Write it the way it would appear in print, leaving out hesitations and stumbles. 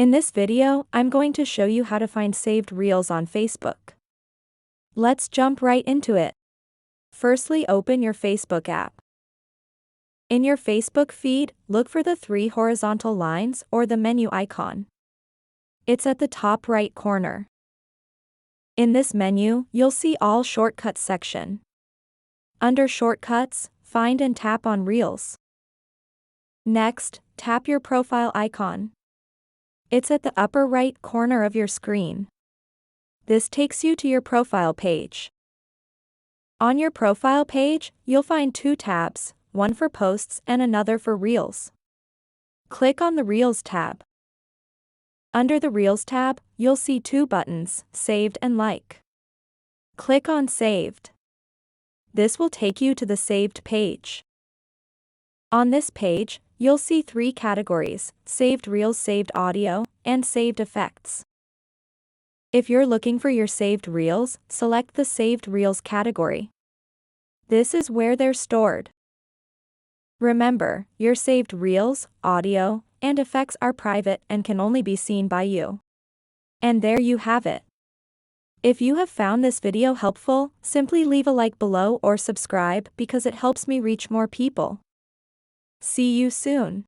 In this video, I'm going to show you how to find saved reels on Facebook. Let's jump right into it. Firstly, open your Facebook app. In your Facebook feed, look for the three horizontal lines or the menu icon. It's at the top right corner. In this menu, you'll see All Shortcuts section. Under Shortcuts, find and tap on Reels. Next, tap your profile icon. It's at the upper right corner of your screen. This takes you to your profile page. On your profile page, you'll find two tabs, one for posts and another for Reels. Click on the Reels tab. Under the Reels tab, you'll see two buttons, Saved and Like. Click on Saved. This will take you to the saved page. On this page, you'll see three categories, Saved Reels, Saved Audio, and Saved Effects. If you're looking for your saved reels, select the Saved Reels category. This is where they're stored. Remember, your saved reels, audio, and effects are private and can only be seen by you. And there you have it. If you have found this video helpful, simply leave a like below or subscribe because it helps me reach more people. See you soon.